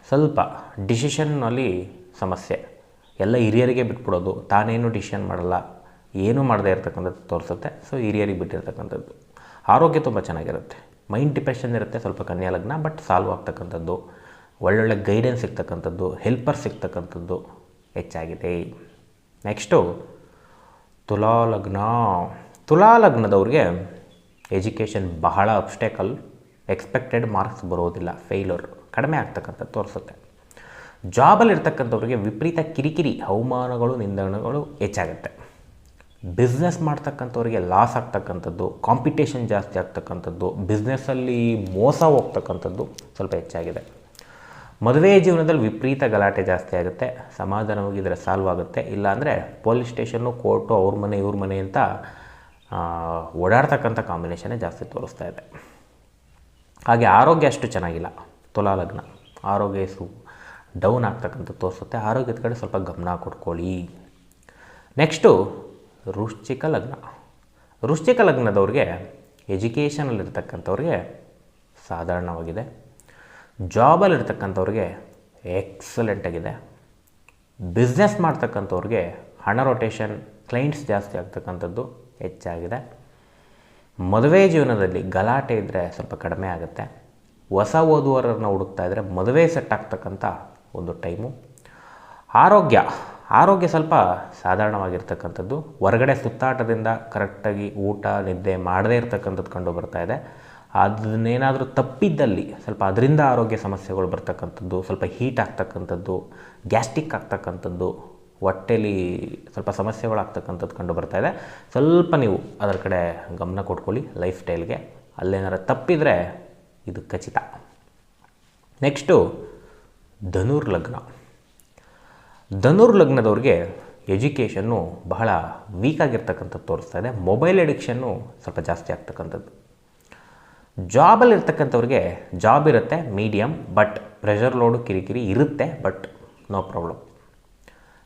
Speaker 1: ಸ್ವಲ್ಪ ಡಿಸಿಷನ್ನಲ್ಲಿ ಸಮಸ್ಯೆ, ಎಲ್ಲ ಹಿರಿಯರಿಗೆ ಬಿಟ್ಬಿಡೋದು, ತಾನೇನು ಡಿಸಿಷನ್ ಮಾಡಲ್ಲ, ಏನೂ ಮಾಡದೇ ಇರತಕ್ಕಂಥದ್ದು ತೋರಿಸುತ್ತೆ. ಸೊ ಹಿರಿಯರಿಗೆ ಬಿಟ್ಟಿರ್ತಕ್ಕಂಥದ್ದು. ಆರೋಗ್ಯ ತುಂಬ ಚೆನ್ನಾಗಿರುತ್ತೆ, ಮೈಂಡ್ ಡಿಪ್ರೆಷನ್ ಇರುತ್ತೆ ಸ್ವಲ್ಪ ಕನ್ಯಾ ಲಗ್ನ, ಬಟ್ ಸಾಲ್ವ್ ಆಗ್ತಕ್ಕಂಥದ್ದು, ಒಳ್ಳೊಳ್ಳೆ ಗೈಡೆನ್ಸ್ ಸಿಗ್ತಕ್ಕಂಥದ್ದು, ಹೆಲ್ಪರ್ ಸಿಗ್ತಕ್ಕಂಥದ್ದು ಹೆಚ್ಚಾಗಿದೆ. ನೆಕ್ಸ್ಟು ತುಲಾ ಲಗ್ನ. ತುಲಾ ಲಗ್ನದವ್ರಿಗೆ ಎಜುಕೇಷನ್ ಬಹಳ ಅಬ್ಸ್ಟೇಕಲ್, ಎಕ್ಸ್ಪೆಕ್ಟೆಡ್ ಮಾರ್ಕ್ಸ್ ಬರೋದಿಲ್ಲ, ಫೇಲ್ಯೂರ್ ಕಡಿಮೆ ಆಗ್ತಕ್ಕಂಥದ್ದು ತೋರಿಸುತ್ತೆ. ಜಾಬಲ್ಲಿರ್ತಕ್ಕಂಥವ್ರಿಗೆ ವಿಪರೀತ ಕಿರಿಕಿರಿ, ಅವಮಾನಗಳು, ನಿಂದನೆಗಳು ಹೆಚ್ಚಾಗುತ್ತೆ. ಬಿಸ್ನೆಸ್ ಮಾಡ್ತಕ್ಕಂಥವ್ರಿಗೆ ಲಾಸ್ ಆಗ್ತಕ್ಕಂಥದ್ದು, ಕಾಂಪಿಟೇಷನ್ ಜಾಸ್ತಿ ಆಗ್ತಕ್ಕಂಥದ್ದು, ಬಿಸ್ನೆಸ್ಸಲ್ಲಿ ಮೋಸ ಹೋಗ್ತಕ್ಕಂಥದ್ದು ಸ್ವಲ್ಪ ಹೆಚ್ಚಾಗಿದೆ. ಮದುವೆ ಜೀವನದಲ್ಲಿ ವಿಪರೀತ ಗಲಾಟೆ ಜಾಸ್ತಿ ಆಗುತ್ತೆ, ಸಮಾಧಾನವಾಗಿದ್ದರೆ ಸಾಲ್ವ್ ಆಗುತ್ತೆ, ಇಲ್ಲಾಂದರೆ ಪೊಲೀಸ್ ಸ್ಟೇಷನ್ನು, ಕೋರ್ಟು, ಅವ್ರ ಮನೆ ಇವ್ರ ಮನೆ ಅಂತ ಓಡಾಡ್ತಕ್ಕಂಥ ಕಾಂಬಿನೇಷನ್ನೇ ಜಾಸ್ತಿ ತೋರಿಸ್ತಾ ಇದೆ. ಹಾಗೆ ಆರೋಗ್ಯ ಅಷ್ಟು ಚೆನ್ನಾಗಿಲ್ಲ, ತುಲಾ ಲಗ್ನ ಆರೋಗ್ಯ ಡೌನ್ ಆಗ್ತಕ್ಕಂಥದ್ದು ತೋರಿಸುತ್ತೆ, ಆರೋಗ್ಯದ ಕಡೆ ಸ್ವಲ್ಪ ಗಮನ ಕೊಡ್ಕೊಳ್ಳಿ. ನೆಕ್ಸ್ಟು ವೃಶ್ಚಿಕ ಲಗ್ನ. ವೃಶ್ಚಿಕ ಲಗ್ನದವ್ರಿಗೆ ಎಜುಕೇಷನಲ್ಲಿರ್ತಕ್ಕಂಥವ್ರಿಗೆ ಸಾಧಾರಣವಾಗಿದೆ, ಜಾಬಲ್ಲಿರ್ತಕ್ಕಂಥವ್ರಿಗೆ ಎಕ್ಸಲೆಂಟ್ ಆಗಿದೆ, ಬಿಸ್ನೆಸ್ ಮಾಡ್ತಕ್ಕಂಥವ್ರಿಗೆ ಹಣ ರೊಟೇಷನ್, ಕ್ಲೈಂಟ್ಸ್ ಜಾಸ್ತಿ ಆಗ್ತಕ್ಕಂಥದ್ದು ಹೆಚ್ಚಾಗಿದೆ. ಮದುವೆ ಜೀವನದಲ್ಲಿ ಗಲಾಟೆ ಇದ್ದರೆ ಸ್ವಲ್ಪ ಕಡಿಮೆ ಆಗುತ್ತೆ, ಹೊಸ ವಧುವರನ್ನು ಹುಡುಕ್ತಾ ಇದ್ದರೆ ಮದುವೆ ಸೆಟ್ ಆಗ್ತಕ್ಕಂಥ ಒಂದು ಟೈಮು. ಆರೋಗ್ಯ ಸ್ವಲ್ಪ ಸಾಧಾರಣವಾಗಿರ್ತಕ್ಕಂಥದ್ದು, ಹೊರಗಡೆ ಸುತ್ತಾಟದಿಂದ ಕರೆಕ್ಟಾಗಿ ಊಟ ನಿದ್ದೆ ಮಾಡದೇ ಇರ್ತಕ್ಕಂಥದ್ದು ಕಂಡು ಬರ್ತಾ ಇದೆ. ಅದನ್ನೇನಾದರೂ ತಪ್ಪಿದ್ದಲ್ಲಿ ಸ್ವಲ್ಪ ಅದರಿಂದ ಆರೋಗ್ಯ ಸಮಸ್ಯೆಗಳು ಬರ್ತಕ್ಕಂಥದ್ದು, ಸ್ವಲ್ಪ ಹೀಟ್ ಆಗ್ತಕ್ಕಂಥದ್ದು, ಗ್ಯಾಸ್ಟ್ರಿಕ್ ಆಗ್ತಕ್ಕಂಥದ್ದು, ಹೊಟ್ಟೆಲಿ ಸ್ವಲ್ಪ ಸಮಸ್ಯೆಗಳಾಗ್ತಕ್ಕಂಥದ್ದು ಕಂಡು ಬರ್ತಾ ಇದೆ. ಸ್ವಲ್ಪ ನೀವು ಅದರ ಕಡೆ ಗಮನ ಕೊಟ್ಕೊಳ್ಳಿ ಲೈಫ್ ಸ್ಟೈಲ್ಗೆ, ಅಲ್ಲೇನಾರು ತಪ್ಪಿದರೆ ಇದು ಖಚಿತ. ನೆಕ್ಸ್ಟು ಧನುರ್ಲಗ್ನ. ಧನುರ್ಲಗ್ನದವ್ರಿಗೆ ಎಜುಕೇಷನ್ನು ಬಹಳ ವೀಕಾಗಿರ್ತಕ್ಕಂಥದ್ದು ತೋರಿಸ್ತಾ ಇದೆ, ಮೊಬೈಲ್ ಅಡಿಕ್ಷನ್ನು ಸ್ವಲ್ಪ ಜಾಸ್ತಿ ಆಗ್ತಕ್ಕಂಥದ್ದು. ಜಾಬಲ್ಲಿರ್ತಕ್ಕಂಥವ್ರಿಗೆ ಜಾಬ್ ಇರುತ್ತೆ ಮೀಡಿಯಮ್, ಬಟ್ ಪ್ರೆಷರ್ ಲೋಡು ಕಿರಿಕಿರಿ ಇರುತ್ತೆ, ಬಟ್ ನೋ ಪ್ರಾಬ್ಲಮ್.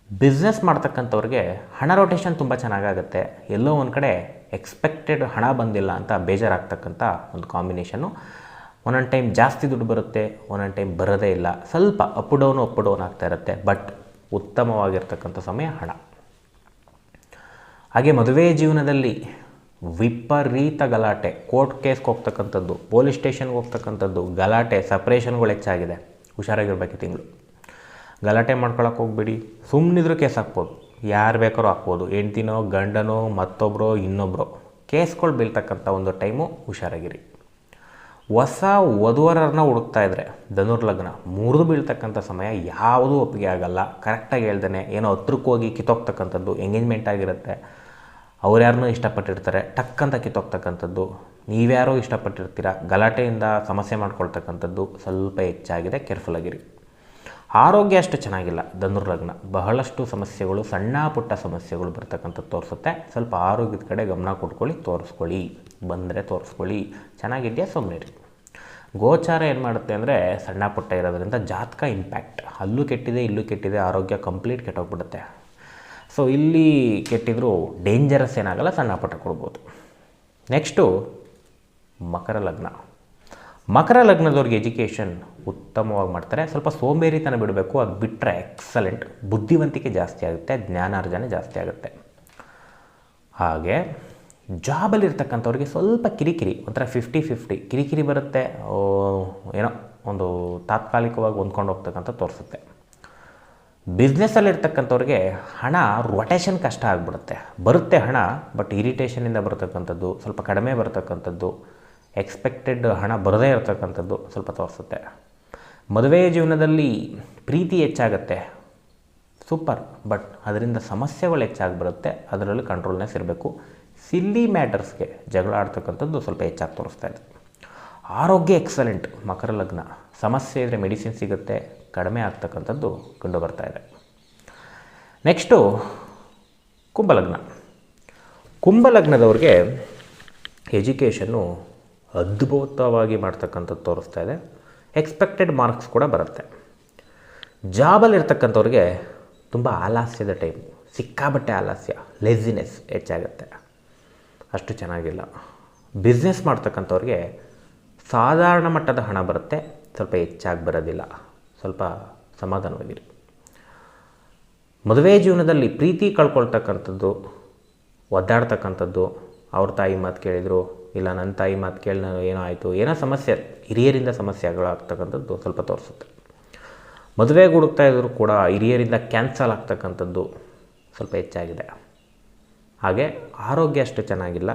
Speaker 1: ಬಿಸ್ನೆಸ್ ಮಾಡ್ತಕ್ಕಂಥವ್ರಿಗೆ ಹಣ ರೊಟೇಷನ್ ತುಂಬ ಚೆನ್ನಾಗಾಗುತ್ತೆ, ಎಲ್ಲೋ ಒಂದು ಕಡೆ ಎಕ್ಸ್ಪೆಕ್ಟೆಡ್ ಹಣ ಬಂದಿಲ್ಲ ಅಂತ ಬೇಜಾರಾಗ್ತಕ್ಕಂಥ ಒಂದು ಕಾಂಬಿನೇಷನ್ನು. ಒಂದೊಂದು ಟೈಮ್ ಜಾಸ್ತಿ ದುಡ್ಡು ಬರುತ್ತೆ, ಒಂದೊಂದು ಟೈಮ್ ಬರೋದೇ ಇಲ್ಲ, ಸ್ವಲ್ಪ ಅಪ್ ಡೌನ್ ಆಗ್ತಾ ಇರುತ್ತೆ, ಬಟ್ ಉತ್ತಮವಾಗಿರ್ತಕ್ಕಂಥ ಸಮಯ ಹಣ. ಹಾಗೆ ಮದುವೆ ಜೀವನದಲ್ಲಿ ವಿಪರೀತ ಗಲಾಟೆ, ಕೋರ್ಟ್ ಕೇಸ್ಗೆ ಹೋಗ್ತಕ್ಕಂಥದ್ದು, ಪೊಲೀಸ್ ಸ್ಟೇಷನ್ಗೆ ಹೋಗ್ತಕ್ಕಂಥದ್ದು, ಗಲಾಟೆ, ಸಪ್ರೇಷನ್ಗಳು ಹೆಚ್ಚಾಗಿದೆ. ಹುಷಾರಾಗಿರ್ಬೇಕು ತಿಂಗಳು. ಗಲಾಟೆ ಮಾಡ್ಕೊಳಕ್ಕೆ ಹೋಗ್ಬೇಡಿ, ಸುಮ್ಮನಿದ್ರು ಕೇಸ್ ಹಾಕ್ಬೋದು, ಯಾರು ಬೇಕಾದ್ರೂ ಹಾಕ್ಬೋದು, ಹೆಂಡ್ತಿನೋ ಗಂಡನೋ ಮತ್ತೊಬ್ಬರೋ ಇನ್ನೊಬ್ಬರೋ ಕೇಸ್ಗಳು ಬೀಳ್ತಕ್ಕಂಥ ಒಂದು ಟೈಮು, ಹುಷಾರಾಗಿರಿ. ಹೊಸ ವಧುವರನ್ನ ಹುಡುಕ್ತಾ ಇದ್ದರೆ ಧನುರ್ಲಗ್ನ ಮುರಿದು ಬೀಳ್ತಕ್ಕಂಥ ಸಮಯ, ಯಾವುದೂ ಒಪ್ಪಿಗೆ ಆಗಲ್ಲ, ಕರೆಕ್ಟಾಗಿ ಹೇಳ್ದೇ ಏನೋ ಹತ್ರಕ್ಕೆ ಹೋಗಿ ಕಿತ್ತೋಗ್ತಕ್ಕಂಥದ್ದು, ಎಂಗೇಜ್ಮೆಂಟ್ ಆಗಿರುತ್ತೆ, ಅವ್ರು ಯಾರನ್ನೂ ಇಷ್ಟಪಟ್ಟಿರ್ತಾರೆ, ಟಕ್ಕಂತ ಕಿತ್ತೋಗ್ತಕ್ಕಂಥದ್ದು, ನೀವ್ಯಾರೋ ಇಷ್ಟಪಟ್ಟಿರ್ತೀರ, ಗಲಾಟೆಯಿಂದ ಸಮಸ್ಯೆ ಮಾಡ್ಕೊಳ್ತಕ್ಕಂಥದ್ದು ಸ್ವಲ್ಪ ಹೆಚ್ಚಾಗಿದೆ, ಕೇರ್ಫುಲ್ಲಾಗಿರಿ. ಆರೋಗ್ಯ ಅಷ್ಟು ಚೆನ್ನಾಗಿಲ್ಲ. ಧನುರ್ಲಗ್ನ ಬಹಳಷ್ಟು ಸಮಸ್ಯೆಗಳು, ಸಣ್ಣ ಪುಟ್ಟ ಸಮಸ್ಯೆಗಳು ಬರ್ತಕ್ಕಂಥದ್ದು ತೋರಿಸುತ್ತೆ. ಸ್ವಲ್ಪ ಆರೋಗ್ಯದ ಕಡೆ ಗಮನ ಕೊಟ್ಕೊಳ್ಳಿ, ತೋರಿಸ್ಕೊಳ್ಳಿ, ಬಂದರೆ ತೋರಿಸ್ಕೊಳ್ಳಿ. ಚೆನ್ನಾಗಿದೆಯಾ ಸುಮ್ಮನೆ. ಗೋಚಾರ ಏನು ಮಾಡುತ್ತೆ ಅಂದರೆ ಸಣ್ಣ ಪುಟ್ಟ ಇರೋದ್ರಿಂದ ಜಾತಕ ಇಂಪ್ಯಾಕ್ಟ್. ಅಲ್ಲೂ ಕೆಟ್ಟಿದೆ, ಇಲ್ಲೂ ಕೆಟ್ಟಿದೆ, ಆರೋಗ್ಯ ಕಂಪ್ಲೀಟ್ ಕೆಟ್ಟೋಗ್ಬಿಡುತ್ತೆ. ಸೊ ಇಲ್ಲಿ ಕೆಟ್ಟಿದ್ರು ಡೇಂಜರಸ್ ಏನಾಗಲ್ಲ, ಸಣ್ಣ ಪುಟ್ಟ ಕೊಡ್ಬೋದು. ನೆಕ್ಸ್ಟು ಮಕರ ಲಗ್ನ. ಮಕರ ಲಗ್ನದವ್ರಿಗೆ ಎಜುಕೇಷನ್ ಉತ್ತಮವಾಗಿ ಮಾಡ್ತಾರೆ. ಸ್ವಲ್ಪ ಸೋಂಬೇರಿತನ ಬಿಡಬೇಕು, ಅದು ಬಿಟ್ಟರೆ ಎಕ್ಸಲೆಂಟ್. ಬುದ್ಧಿವಂತಿಕೆ ಜಾಸ್ತಿ ಆಗುತ್ತೆ, ಜ್ಞಾನಾರ್ಜನೆ ಜಾಸ್ತಿ ಆಗುತ್ತೆ. ಹಾಗೆ ಜಾಬಲ್ಲಿರ್ತಕ್ಕಂಥವ್ರಿಗೆ ಸ್ವಲ್ಪ ಕಿರಿಕಿರಿ, ಒಂಥರ 50-50 ಕಿರಿಕಿರಿ ಬರುತ್ತೆ. ಏನೋ ಒಂದು ತಾತ್ಕಾಲಿಕವಾಗಿ ಹೊಂದ್ಕೊಂಡು ಹೋಗ್ತಕ್ಕಂಥ ತೋರಿಸುತ್ತೆ. ಬಿಸ್ನೆಸ್ಸಲ್ಲಿರ್ತಕ್ಕಂಥವ್ರಿಗೆ ಹಣ ರೊಟೇಷನ್ ಕಷ್ಟ ಆಗಿಬಿಡುತ್ತೆ. ಬರುತ್ತೆ ಹಣ, ಬಟ್ ಇರಿಟೇಷನಿಂದ ಬರ್ತಕ್ಕಂಥದ್ದು, ಸ್ವಲ್ಪ ಕಡಿಮೆ ಬರ್ತಕ್ಕಂಥದ್ದು, ಎಕ್ಸ್ಪೆಕ್ಟೆಡ್ ಹಣ ಬರದೇ ಇರತಕ್ಕಂಥದ್ದು ಸ್ವಲ್ಪ ತೋರಿಸುತ್ತೆ. ಮದುವೆ ಜೀವನದಲ್ಲಿ ಪ್ರೀತಿ ಹೆಚ್ಚಾಗುತ್ತೆ, ಸೂಪರ್, ಬಟ್ ಅದರಿಂದ ಸಮಸ್ಯೆಗಳು ಹೆಚ್ಚಾಗಿ ಬರುತ್ತೆ. ಅದರಲ್ಲಿ ಕಂಟ್ರೋಲ್ನೆಸ್ ಇರಬೇಕು. ಸಿಲ್ಲಿ ಮ್ಯಾಟರ್ಸ್ಗೆ ಜಗಳ ಆಡ್ತಕ್ಕಂಥದ್ದು ಸ್ವಲ್ಪ ಹೆಚ್ಚಾಗಿ ತೋರಿಸ್ತಾ ಇದೆ. ಆರೋಗ್ಯ ಎಕ್ಸಲೆಂಟ್. ಮಕರ ಲಗ್ನ ಸಮಸ್ಯೆ ಇದ್ದರೆ ಮೆಡಿಸಿನ್ ಸಿಗುತ್ತೆ, ಕಡಿಮೆ ಆಗ್ತಕ್ಕಂಥದ್ದು ಕಂಡು ಬರ್ತಾ ಇದೆ. ನೆಕ್ಸ್ಟು ಕುಂಭಲಗ್ನ. ಕುಂಭಲಗ್ನದವ್ರಿಗೆ ಎಜುಕೇಷನ್ನು ಅದ್ಭುತವಾಗಿ ಮಾಡ್ತಕ್ಕಂಥದ್ದು ತೋರಿಸ್ತಾ ಇದೆ. ಎಕ್ಸ್ಪೆಕ್ಟೆಡ್ ಮಾರ್ಕ್ಸ್ ಕೂಡ ಬರುತ್ತೆ. ಜಾಬಲ್ಲಿರ್ತಕ್ಕಂಥವ್ರಿಗೆ ತುಂಬ ಆಲಸ್ಯದ ಟೈಮ್, ಸಿಕ್ಕಾಬಟ್ಟೆ ಆಲಸ್ಯ, ಲೇಸಿನೆಸ್ ಹೆಚ್ಚಾಗುತ್ತೆ, ಅಷ್ಟು ಚೆನ್ನಾಗಿಲ್ಲ. ಬಿಸ್ನೆಸ್ ಮಾಡ್ತಕ್ಕಂಥವ್ರಿಗೆ ಸಾಧಾರಣ ಮಟ್ಟದ ಹಣ ಬರುತ್ತೆ, ಸ್ವಲ್ಪ ಹೆಚ್ಚಾಗಿ ಬರೋದಿಲ್ಲ, ಸ್ವಲ್ಪ ಸಮಾಧಾನವಾಗಿರಿ. ಮದುವೆ ಜೀವನದಲ್ಲಿ ಪ್ರೀತಿ ಕಳ್ಕೊಳ್ತಕ್ಕಂಥದ್ದು, ಒದ್ದಾಡ್ತಕ್ಕಂಥದ್ದು, ಅವ್ರ ತಾಯಿ ಮಾತು ಕೇಳಿದರು, ಇಲ್ಲ ನನ್ನ ತಾಯಿ ಮಾತು ಕೇಳಿ ಏನೋ ಆಯಿತು, ಏನೋ ಸಮಸ್ಯೆ, ಹಿರಿಯರಿಂದ ಸಮಸ್ಯೆಗಳು ಆಗ್ತಕ್ಕಂಥದ್ದು ಸ್ವಲ್ಪ ತೋರಿಸುತ್ತೆ. ಮದುವೆಗೆ ಹುಡುಕ್ತಾ ಇದ್ದರೂ ಕೂಡ ಹಿರಿಯರಿಂದ ಕ್ಯಾನ್ಸಲ್ ಆಗ್ತಕ್ಕಂಥದ್ದು ಸ್ವಲ್ಪ ಹೆಚ್ಚಾಗಿದೆ. ಹಾಗೆ ಆರೋಗ್ಯ ಅಷ್ಟು ಚೆನ್ನಾಗಿಲ್ಲ,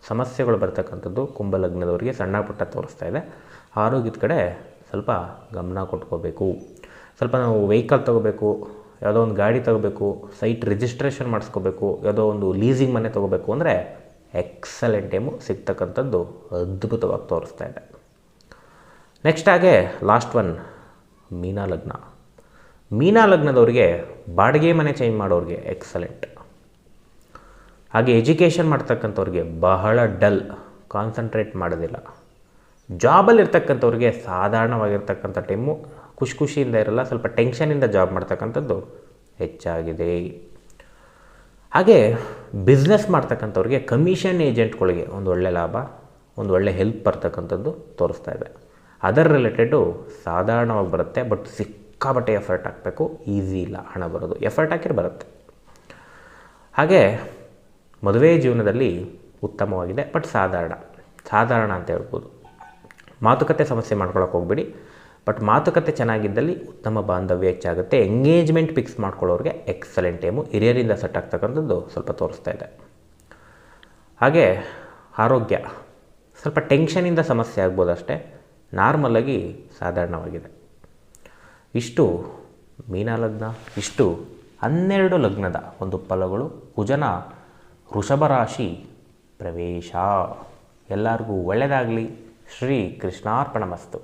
Speaker 1: ಸಮಸ್ಯೆಗಳು ಬರ್ತಕ್ಕಂಥದ್ದು ಕುಂಭಲಗ್ನದವರಿಗೆ ಸಣ್ಣ ಪುಟ್ಟ ತೋರಿಸ್ತಾ ಇದೆ. ಆರೋಗ್ಯದ ಕಡೆ ಸ್ವಲ್ಪ ಗಮನ ಕೊಟ್ಕೋಬೇಕು. ಸ್ವಲ್ಪ ನಾವು ವೆಹಿಕಲ್ ತೊಗೋಬೇಕು, ಯಾವುದೋ ಒಂದು ಗಾಡಿ ತೊಗೋಬೇಕು, ಸೈಟ್ ರಿಜಿಸ್ಟ್ರೇಷನ್ ಮಾಡಿಸ್ಕೋಬೇಕು, ಯಾವುದೋ ಒಂದು ಲೀಸಿಂಗ್ ಮನೆ ತೊಗೋಬೇಕು ಅಂದರೆ ಎಕ್ಸಲೆಂಟ್ ಟೈಮು, ಸಿಗ್ತಕ್ಕಂಥದ್ದು ಅದ್ಭುತವಾಗಿ ತೋರಿಸ್ತಾ ಇದೆ. ನೆಕ್ಸ್ಟ್ ಹಾಗೆ ಲಾಸ್ಟ್ ಒನ್ ಮೀನಲಗ್ನ. ಮೀನಲಗ್ನದವ್ರಿಗೆ ಬಾಡಿಗೆ ಮನೆ ಚೇಂಜ್ ಮಾಡೋರಿಗೆ ಎಕ್ಸಲೆಂಟ್. ಹಾಗೆ ಎಜುಕೇಷನ್ ಮಾಡ್ತಕ್ಕಂಥವ್ರಿಗೆ ಬಹಳ ಡಲ್, ಕಾನ್ಸಂಟ್ರೇಟ್ ಮಾಡೋದಿಲ್ಲ. ಜಾಬಲ್ಲಿರ್ತಕ್ಕಂಥವ್ರಿಗೆ ಸಾಧಾರಣವಾಗಿರ್ತಕ್ಕಂಥ ಟೈಮು, ಖುಷಿಯಿಂದ ಇರಲ್ಲ, ಸ್ವಲ್ಪ ಟೆನ್ಷನಿಂದ ಜಾಬ್ ಮಾಡ್ತಕ್ಕಂಥದ್ದು ಹೆಚ್ಚಾಗಿದೆ. ಹಾಗೆ ಬಿಸ್ನೆಸ್ ಮಾಡ್ತಕ್ಕಂಥವ್ರಿಗೆ ಕಮಿಷನ್ ಏಜೆಂಟ್ಗಳಿಗೆ ಒಂದು ಒಳ್ಳೆ ಲಾಭ, ಒಂದು ಒಳ್ಳೆ ಹೆಲ್ಪ್ ಬರ್ತಕ್ಕಂಥದ್ದು ತೋರಿಸ್ತಾ ಇದೆ. ಅದರ್ ರಿಲೇಟೆಡು ಸಾಧಾರಣವಾಗಿ ಬರುತ್ತೆ, ಬಟ್ ಸಿಕ್ಕಾಬಟ್ಟೆ ಎಫರ್ಟ್ ಹಾಕಬೇಕು, ಈಸಿ ಇಲ್ಲ ಹಣ ಬರೋದು, ಎಫರ್ಟ್ ಹಾಕಿದ್ರೆ ಬರುತ್ತೆ. ಹಾಗೆ ಮದುವೆ ಜೀವನದಲ್ಲಿ ಉತ್ತಮವಾಗಿದೆ, ಬಟ್ ಸಾಧಾರಣ ಅಂತ ಹೇಳ್ಬೋದು. ಮಾತುಕತೆ ಸಮಸ್ಯೆ ಮಾಡ್ಕೊಳಕ್ಕೆ ಹೋಗ್ಬೇಡಿ, ಬಟ್ ಮಾತುಕತೆ ಚೆನ್ನಾಗಿದ್ದಲ್ಲಿ ಉತ್ತಮ ಬಾಂಧವ್ಯ ಹೆಚ್ಚಾಗುತ್ತೆ. ಎಂಗೇಜ್ಮೆಂಟ್ ಫಿಕ್ಸ್ ಮಾಡ್ಕೊಳ್ಳೋರಿಗೆ ಎಕ್ಸಲೆಂಟ್ ಟೈಮು, ಹಿರಿಯರಿಂದ ಸೆಟ್ ಆಗ್ತಕ್ಕಂಥದ್ದು ಸ್ವಲ್ಪ ತೋರಿಸ್ತಾ ಇದೆ. ಹಾಗೆ ಆರೋಗ್ಯ ಸ್ವಲ್ಪ ಟೆನ್ಷನಿಂದ ಸಮಸ್ಯೆ ಆಗ್ಬೋದು ಅಷ್ಟೇ, ನಾರ್ಮಲಾಗಿ ಸಾಧಾರಣವಾಗಿದೆ. ಇಷ್ಟು ಮೀನಲಗ್ನ, ಇಷ್ಟು 12 ಲಗ್ನದ ಒಂದು ಫಲಗಳು. ಕುಜನ ವೃಷಭ ರಾಶಿ ಪ್ರವೇಶ. ಎಲ್ಲರಿಗೂ ಒಳ್ಳೆಯದಾಗಲಿ. ಶ್ರೀ ಕೃಷ್ಣಾರ್ಪಣಮಸ್ತು.